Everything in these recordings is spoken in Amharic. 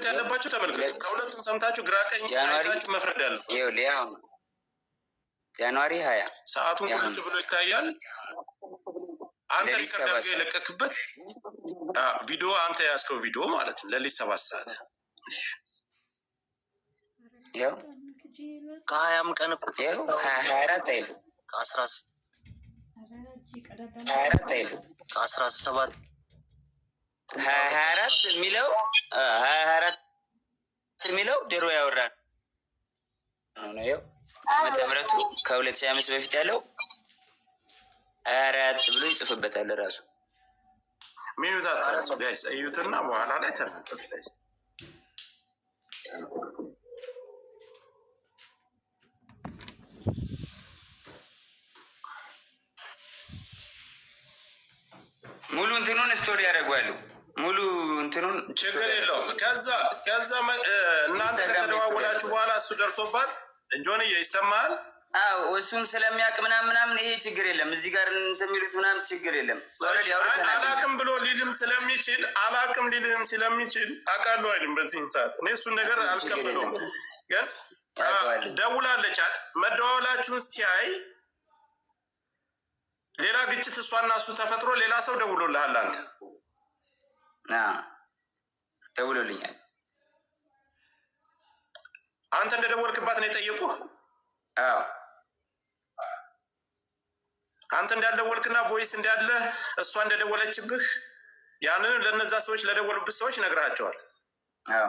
ያለባችሁ ተመልከቱ። ከሁለቱም ሰምታችሁ ግራ ቀኝ አይታችሁ መፍረድ አለ። ይኸው ጃንዋሪ 20 ሰዓቱን ቁጭ ብሎ ይታያል። አንተ ሪከርድ የለቀክበት ቪዲዮ አንተ ያስከው ቪዲዮ ማለት ነው። ለሊት 7 ሰዓት ይኸው ከ20 ቀን ይኸው 24 አይሉ ከ17 24 የሚለው 24 የሚለው ድሮ ያወራ ነው። ይኸው ዓመተ ምህረቱ ከ2005 በፊት ያለው 24 ብሎ ይጽፍበታል ራሱ። ሚዩዛት ጋይስ እዩትና በኋላ ላይ ተናገሩ ጋይስ። ሙሉ እንትኑን ስቶሪ ያደርጋሉ። ሙሉ እንትኑን ችግር የለውም። ከዛ እናንተ ከተደዋወላችሁ በኋላ እሱ ደርሶባት ጆንዬ ይሰማል። አዎ እሱም ስለሚያውቅ ምናምን ይሄ ችግር የለም። እዚህ ጋር እንትን የሚሉት ምናምን ችግር የለም። አላቅም ብሎ ሊልም ስለሚችል አውቃለሁ አይልም። በዚህን ሰዓት እኔ እሱን ነገር አልቀበለውም። ግን ደውላለች መደዋወላችሁን ሲያይ ሌላ ግጭት እሷና እሱ ተፈጥሮ ሌላ ሰው ደውሎልሃል። አንተ ደውሎልኛል። አንተ እንደደወልክባት ነው የጠየቁህ? አዎ አንተ እንዳልደወልክና ቮይስ እንዳለ እሷ እንደደወለችብህ ያንን ለነዛ ሰዎች ለደወሉብህ ሰዎች ነግራቸዋል። አዎ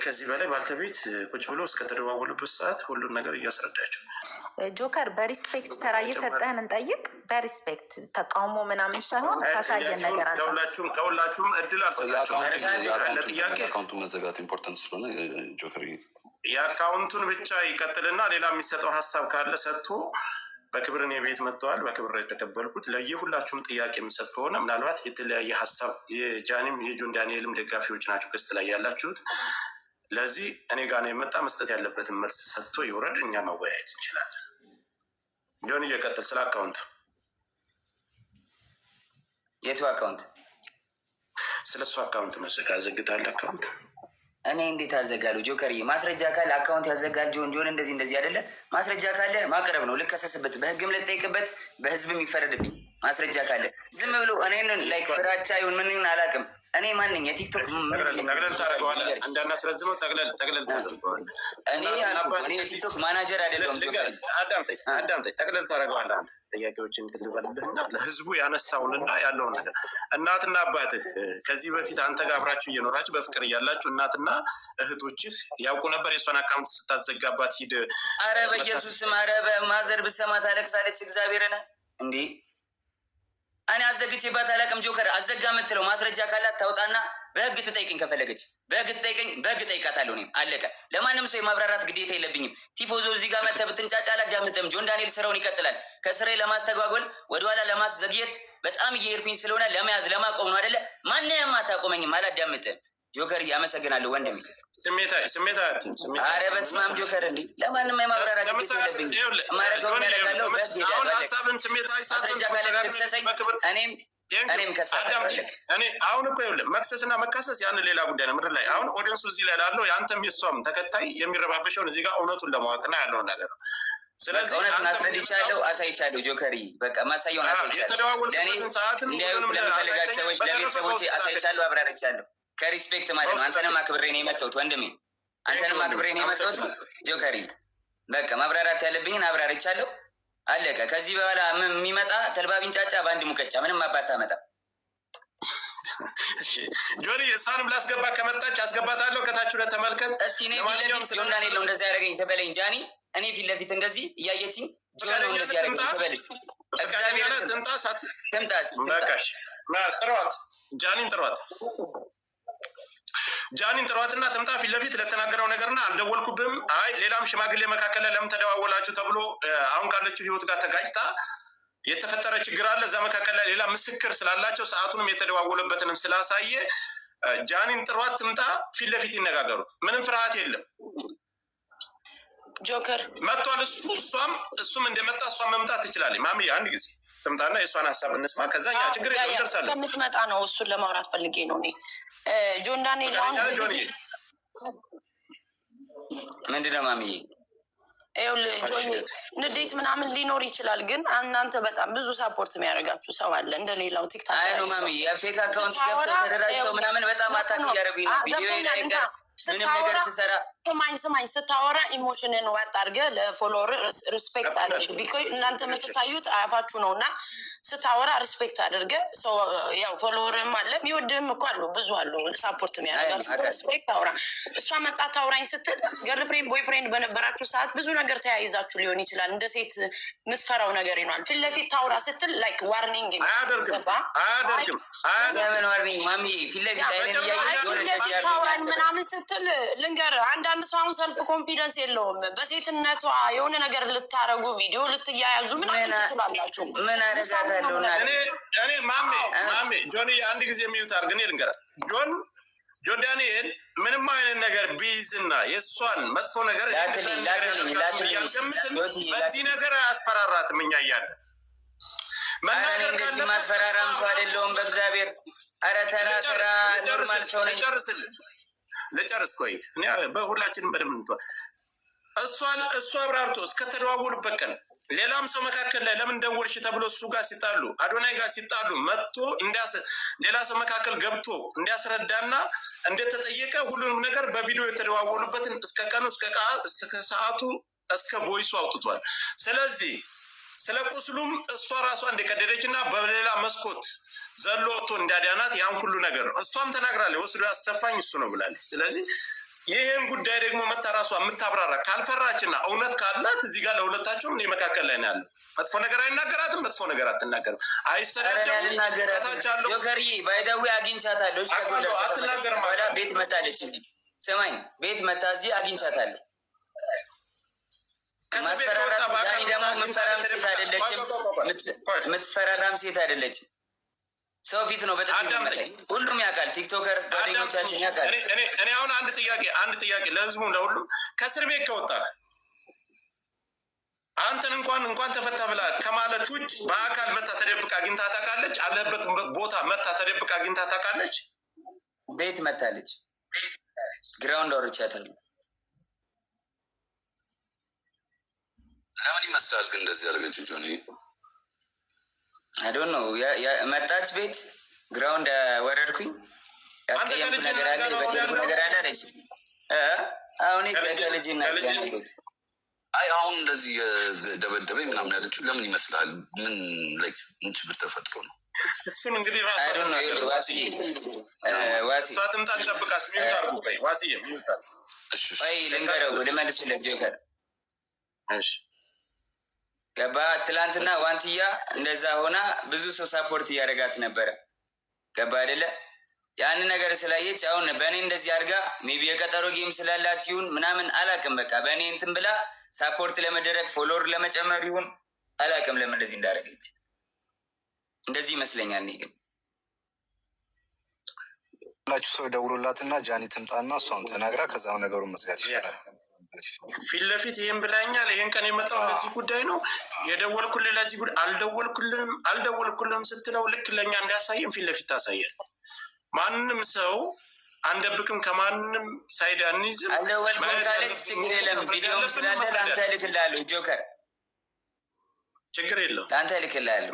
ከዚህ በላይ ባልተቤት ቁጭ ብሎ እስከተደዋወሉበት ሰዓት ሁሉን ነገር እያስረዳቸው። ጆከር በሪስፔክት ተራ እየሰጠህን እንጠይቅ። በሪስፔክት ተቃውሞ ምናምን ሳይሆን ካሳየን ነገር አንተ ከሁላችሁም እድል አልሰጣችሁም። ለጥያቄ አካውንቱን መዘጋት ኢምፖርታንት ስለሆነ ጆከር የአካውንቱን ብቻ ይቀጥልና ሌላ የሚሰጠው ሀሳብ ካለ ሰጥቶ በክብር እኔ ቤት መጥተዋል። በክብር የተቀበልኩት ለየሁላችሁም ጥያቄ የሚሰጥ ከሆነ ምናልባት የተለያየ ሀሳብ የጃኒም የጆን ዳንኤልም ደጋፊዎች ናቸው ገስት ላይ ያላችሁት። ለዚህ እኔ ጋር ነው የመጣ መስጠት ያለበትን መልስ ሰጥቶ ይውረድ። እኛ መወያየት እንችላለን። ጆን እየቀጥል ስለ አካውንቱ። የቱ አካውንት? ስለ እሱ አካውንት መዘጋት ዘግታለ አካውንት እኔ እንዴት አዘጋለሁ? ጆከርዬ ማስረጃ ካለ አካውንት ያዘጋል። ጆን እንደዚህ አይደለ? ማስረጃ ካለ ማቅረብ ነው። ልከሰስበት፣ በህግም ልጠይቅበት፣ በህዝብም ይፈረድብኝ። ማስረጃ ካለ ዝም ብሎ እኔን ላይክ ፍራቻ ይሁን ምን ይሁን አላውቅም። እኔ ማንኝ የቲክቶክ ጠቅለል ታደርገዋለህ። እንዳናስረዝመው ጠቅለል ታደርገዋለህ። እኔ የቲክቶክ ማናጀር አይደለሁም። አዳምጠኝ። ጠቅለል ታደርገዋለህ። አንተ ጥያቄዎችን ትልበልህና ለህዝቡ ያነሳውንና ያለውን ነገር እናትና አባትህ ከዚህ በፊት አንተ ጋር አብራችሁ እየኖራችሁ በፍቅር እያላችሁ እናትና እህቶችህ ያውቁ ነበር የሷን አካውንት ስታዘጋባት ሂድ። አረ በኢየሱስም አረ በማዘር ብሰማ ታለቅሳለች። እግዚአብሔርን እንዴ እኔ አዘግቼባት አላውቅም። ጆከር አዘጋ የምትለው ማስረጃ ካላት ታውጣና በህግ ትጠይቅኝ። ከፈለገች በህግ ትጠይቅኝ፣ በህግ ጠይቃታለሁ። እኔም አለቀ። ለማንም ሰው የማብራራት ግዴታ የለብኝም። ቲፎዞ እዚህ ጋር መተህ ብትንጫጫ አላዳምጥም። ጆን ዳንኤል ስራውን ይቀጥላል። ከስራዬ ለማስተጓጎል ወደኋላ ለማስዘግየት በጣም እየሄድኩኝ ስለሆነ ለመያዝ ለማቆም ነው አይደለ? ማንንም አታቆመኝም። አላዳምጥም። ጆከር እያመሰግናለሁ ወንድሜ። ስሜታዊ አረ በስመ አብ ጆከር እንዴ ለማንም የማብራራት ግዴታ የለብኝም። ማረገው ያደርጋለሁ። በህግ አሁን ሀሳብን ስሜታዊ እኔም ከሳለሁ። እኔ አሁን እኮ ይኸውልህ መክሰስና መካሰስ ያን ሌላ ጉዳይ ነው። ምድር ላይ አሁን ኦዲየንሱ እዚህ ላይ ላለው የአንተም የሷም ተከታይ የሚረባበሸውን እዚህ ጋር እውነቱን ለማወቅና ያለውን ነገር ነው። ስለዚህ እውነቱን አስረድቻለሁ፣ አሳይቻለሁ። ጆከሪ በቃ ማሳየውን አሳይቻለሁ። እንዲያዩት ለሚፈልጋቸው ሰዎች ለቤተሰቦቼ አሳይቻለሁ፣ አብራርቻለሁ። ከሪስፔክት ማለት አንተንም አክብሬ ነው የመጣሁት ወንድሜ፣ አንተንም አክብሬ ነው የመጣሁት ጆከሪ። በቃ ማብራራት ያለብኝን አብራርቻለሁ። አለቀ። ከዚህ በኋላ የሚመጣ ተልባ ቢንጫጫ በአንድ ሙቀጫ ምንም አባታ መጣ። ጆኒ እሷንም ላስገባ ከመጣች አስገባታለሁ። ከታች ተመልከት እስኪ። እኔ ፊት ለፊት ጆን ዳንኤል ነው እንደዚህ ያደረገኝ ትበለኝ ጃኒ። እኔ ፊት ለፊት እንደዚህ እያየችኝ ጆን ነው እንደዚህ ያደረገኝ ትበልሽ። እግዚአብሔር ትምጣስ በቃሽ። ጥሯት ጃኒን ጥሯትና ትምጣ ፊት ለፊት ለተናገረው ነገርና አልደወልኩብህም። አይ ሌላም ሽማግሌ መካከል ለምን ተደዋወላችሁ ተብሎ አሁን ካለችው ህይወት ጋር ተጋጭታ የተፈጠረ ችግር አለ። እዛ መካከል ላይ ሌላ ምስክር ስላላቸው ሰዓቱንም የተደዋወለበትንም ስላሳየ ጃኒን ጥሯት ትምጣ፣ ፊት ለፊት ይነጋገሩ። ምንም ፍርሃት የለም። ጆከር መጥቷል። እሱም እንደመጣ እሷም መምጣት ትችላለች። ማሚ አንድ ጊዜ ትምጣና የእሷን ሀሳብ እንስማ። ከዛ ያ ችግር የለም ደርሳለሁ። እስከምትመጣ ነው እሱን ለማውራት ፈልጌ ነው እኔ ጆን ዳንኤል አሁን ምንድነው ማሚዬ ንዴት ምናምን ሊኖር ይችላል፣ ግን እናንተ በጣም ብዙ ሳፖርት የሚያደርጋችሁ ሰው አለ እንደሌላው ቲክታክ አይ ነው ማሚዬ የፌክ አካውንት ከፍተው ተደራጅተው ምናምን በጣም አታክ እያደረጉኝ ነው። ቪዲዮ ላይ ምንም ነገር ስሰራ ስማኝ ስታወራ ኢሞሽንን ዋጥ አድርገህ ለፎሎወር ሪስፔክት አድርግ። ቢኮዝ እናንተ የምትታዩት አያፋችሁ ነው እና ስታወራ ሪስፔክት አድርገህ ሰው ያው ፎሎወርም አለ የሚወድህም እኮ አሉ ብዙ አሉ ሳፖርት የሚያደርጋችሁ ሪስፔክት አውራ። እሷ መጣ ታውራኝ ስትል ገርልፍሬንድ ቦይፍሬንድ በነበራችሁ ሰዓት ብዙ ነገር ተያይዛችሁ ሊሆን ይችላል። እንደ ሴት የምትፈራው ነገር ይኖራል። ፊት ለፊት ታውራ ስትል ላይክ ዋርኒንግ አያደርግም ዋርኒንግ ማሚዬ ፊት ለፊት ታውራኝ ምናምን ስትል ልንገር አንዳንድ ሰው አሁን ሰልፍ ኮንፊደንስ የለውም። በሴትነቷ የሆነ ነገር ልታረጉ ቪዲዮ ልትያያዙ ምናምን ትችላላችሁ። ምን አደርጋታለሁ? እኔ ማሜ ጆኒ አንድ ጊዜ የሚዩት አድርግ። እኔ ልንገርህ ጆን ዳንኤል ምንም አይነት ነገር ቢይዝና የእሷን መጥፎ ነገር ያልገምትም በዚህ ነገር አያስፈራራትም። እኛ እያለን መናገር ካለበት ማስፈራራም ሰው አይደለሁም በእግዚአብሔር። ኧረ ተራ ኖርማል ሰው ነኝ። ልጨርስ ቆይ እኔ በሁላችንም በደምብ እንቷል እሷ አብራርቶ እስከተደዋወሉበት ቀን ሌላም ሰው መካከል ላይ ለምን ደወልሽ ተብሎ እሱ ጋር ሲጣሉ አዶናይ ጋር ሲጣሉ መጥቶ ሌላ ሰው መካከል ገብቶ እንዲያስረዳና እንደተጠየቀ ሁሉንም ነገር በቪዲዮ የተደዋወሉበትን እስከ ቀኑ እስከ ሰዓቱ እስከ ቮይሱ አውጥቷል። ስለዚህ ስለ ቁስሉም እሷ ራሷ እንደቀደደች እና በሌላ መስኮት ዘሎ ወጥቶ እንዳዳናት ያን ሁሉ ነገር ነው እሷም ተናግራለች። ወስዶ ያሰፋኝ እሱ ነው ብላለች። ስለዚህ ይሄን ጉዳይ ደግሞ መታ ራሷ የምታብራራ ካልፈራችና እውነት ካላት እዚህ ጋር ለሁለታቸውም እኔ መካከል ላይ ነው ያለው። መጥፎ ነገር አይናገራትም፣ መጥፎ ነገር አትናገርም፣ አይሰራደም። ታቻለው ጆከርዬ ባይዳዊ አግኝቻታለሁ። አትናገርም። ቤት መጣለች እዚህ ስማኝ፣ ቤት መጣ እዚህ አግኝቻታለሁ። የምትፈራራም ሴት አይደለችም። ሰው ፊት ነው በጥፊ የሚመታኝ። ሁሉም ያውቃል፣ ቲክቶከር ጓደኞቻችን ያውቃል። እኔ አሁን አንድ ጥያቄ ለህዝቡ ለሁሉም ከእስር ቤት ከወጣህ አንተን እንኳን ተፈታ ብላ ከማለት ውጭ በአካል መታ ተደብቃ አግኝታ ታውቃለች? አለበት ቦታ መታ ተደብቃ አግኝታ ታውቃለች? ቤት መታለች። ግራውንድ አውርቻታለሁ። ለምን ይመስላል ግን እንደዚህ ያደረገችው ጆኒ? አዶን ነው መጣች። ቤት ግራውንድ ወረድኩኝ። ያስቀየምኩ ነገር አለ፣ የበደልኩ ነገር አለ አለች። አሁን ከልጅ ናት። አይ አሁን እንደዚህ ደበደበኝ ምናምን ያለችው ለምን ይመስላል? ምን ችግር ተፈጥሮ ነው? እሱን እንግዲህ ራሱ ዋሲ ትምጣ እንጠብቃት። ሚውታርጉ ቆይ ዋሲዬ ሚውታር ቆይ ልንገረው ልመልስለት ጆከር። እሺ ገባ። ትላንትና ዋንትያ እንደዛ ሆና ብዙ ሰው ሳፖርት እያደረጋት ነበረ። ገባ አይደለ? ያንን ነገር ስላየች አሁን በእኔ እንደዚህ አድርጋ ሜቢ የቀጠሮ ጌም ስላላት ይሁን ምናምን አላቅም። በቃ በእኔ እንትን ብላ ሳፖርት ለመደረግ ፎሎወር ለመጨመር ይሁን አላቅም ለምን እንደዚህ እንዳደረገች። እንደዚህ ይመስለኛል። እኔ ግን ሁላችሁ ሰው ደውሎላትና ጃኒ ትምጣና እሷን ተናግራ ከዛው ነገሩን መዝጋት ይችላል። ፊት ለፊት ይሄን ብላኛል፣ ይሄን ቀን የመጣው ለዚህ ጉዳይ ነው የደወልኩልህ፣ ለዚህ ጉዳይ አልደወልኩልህም ስትለው ልክ ለኛ እንዳያሳየን ፊት ለፊት ታሳያል። ማንንም ሰው አንደብቅም፣ ከማንም ሳይድ አንይዝም። አልደወልኩም ካለች ችግር የለም። ቪዲዮም ስላለ ለአንተ እልክልሃለሁ ጆከር፣ ችግር የለውም ለአንተ እልክልሃለሁ።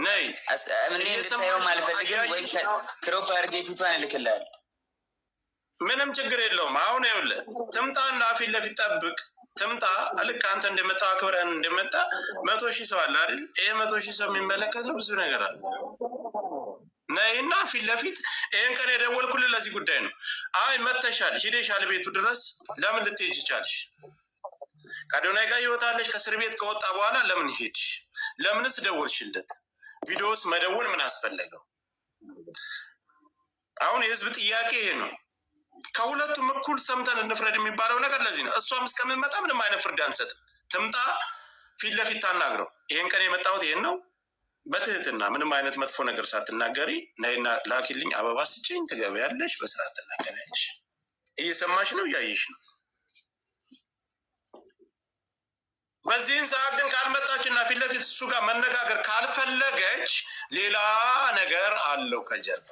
እኔ እንድታየውም አልፈልግም፣ ወይ ክሮፕ አድርጌ ፊቷን እልክልሃለሁ። ምንም ችግር የለውም። አሁን ይኸውልህ ትምጣና ፊት ለፊት ጠብቅ። ትምጣ። ልክ አንተ እንደመጣ አክብረን እንደመጣ 100,000 ሰው አለ አይደል? ይሄ 100,000 ሰው የሚመለከተው ብዙ ነገር አለ። ነይና ፊት ለፊት ይሄን ቀን የደወልኩልህ ለዚህ ጉዳይ ነው። አይ መተሻል፣ ሂደሻል ቤቱ ድረስ ለምን ልትሄጂ ቻልሽ? ከአዶናይ ጋር ይወጣለሽ። ከእስር ቤት ከወጣ በኋላ ለምን ሄድሽ? ለምንስ ደወልሽለት? ቪዲዮስ መደወል ምን አስፈለገው? አሁን የህዝብ ጥያቄ ይሄ ነው። ከሁለቱም እኩል ሰምተን እንፍረድ የሚባለው ነገር ለዚህ ነው። እሷም እስከምመጣ ምንም አይነት ፍርድ አንሰጥም። ትምጣ፣ ፊት ለፊት ታናግረው። ይሄን ቀን የመጣሁት ይሄን ነው፣ በትህትና ምንም አይነት መጥፎ ነገር ሳትናገሪ ነይና ላኪልኝ፣ አበባ ስጭኝ፣ ትገበያለሽ፣ በስርዓት ትናገሪያለሽ። እየሰማሽ ነው፣ እያየሽ ነው። በዚህን ሰዓት ግን ካልመጣችና ፊት ለፊት እሱ ጋር መነጋገር ካልፈለገች ሌላ ነገር አለው ከጀርባ።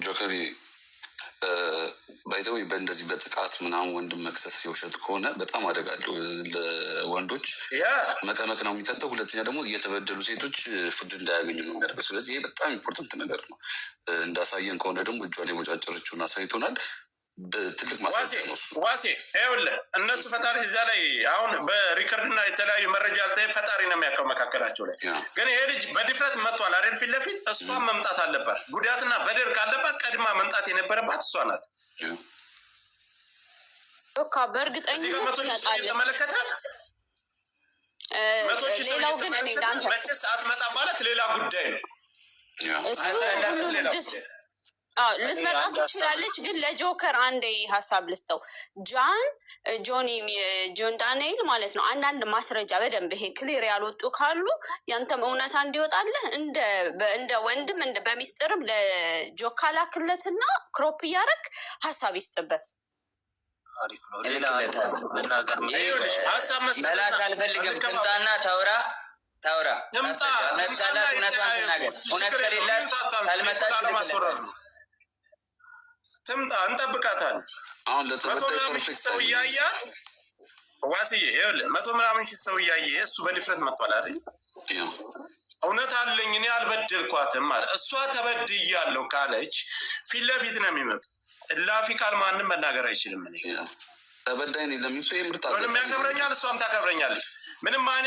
ጆከሪ ባይተው በእንደዚህ በጥቃት ምናምን ወንድም መክሰስ የውሸት ከሆነ በጣም አደጋ አለው ለወንዶች መቀመቅ ነው የሚከተው። ሁለተኛ ደግሞ እየተበደሉ ሴቶች ፍርድ እንዳያገኙ ነው የሚያደርገው። ስለዚህ ይሄ በጣም ኢምፖርታንት ነገር ነው። እንዳሳየን ከሆነ ደግሞ እጇን የቦጫጨረችውን አሳይቶናል። በትልቅ ማስረጃ ነው እሱ። ዋሴ ይኸውልህ እነሱ ፈጣሪ እዛ ላይ አሁን በሪከርድና የተለያዩ መረጃ አልታይ ፈጣሪ ነው የሚያውቀው መካከላቸው ላይ። ግን ይሄ ልጅ በድፍረት መጥቷል አይደል? ፊት ለፊት እሷን መምጣት አለባት። ጉዳትና በደል ካለባት ቀድማ መምጣት የነበረባት እሷ ናት። በእርግጠኝነት ተመለከተ። ሌላው ግን እኔ ዳንተ መቼስ አትመጣ ማለት ሌላ ጉዳይ ነው። ልትመጣ ትችላለች። ግን ለጆከር አንድ ሀሳብ ልስጠው። ጆን ዳንኤል ማለት ነው አንዳንድ ማስረጃ በደንብ ይሄ ክሊር ያልወጡ ካሉ ያንተም እውነታ እንዲወጣልህ እንደ ወንድም በሚስጥርም ለጆካ ላክለትና ክሮፕ እያደረግ ሀሳብ ይስጥበት። መላክ አልፈልግም። ትምጣና ታውራ መጣላት እውነቷን ትናገር። እውነት ከሌላት ካልመጣች ትምጣ፣ እንጠብቃታለን። አሁን መቶ ምናምን ሺህ ሰው እያያት ዋስዬ ይኸውልህ 100 ምናምን ሺህ ሰው እያየ እሱ በድፍረት መጥቷል አይደል? እውነት አለኝ እኔ አልበደልኳትም ማለት እሷ ተበድያለሁ ካለች ፊት ለፊት ነው የሚመጡ። እላፊ ቃል ማንም መናገር አይችልም። ተበዳይ ነው ለሚሰው ምንም ያከብረኛል፣ እሷም ታከብረኛለች። ምንም አይነት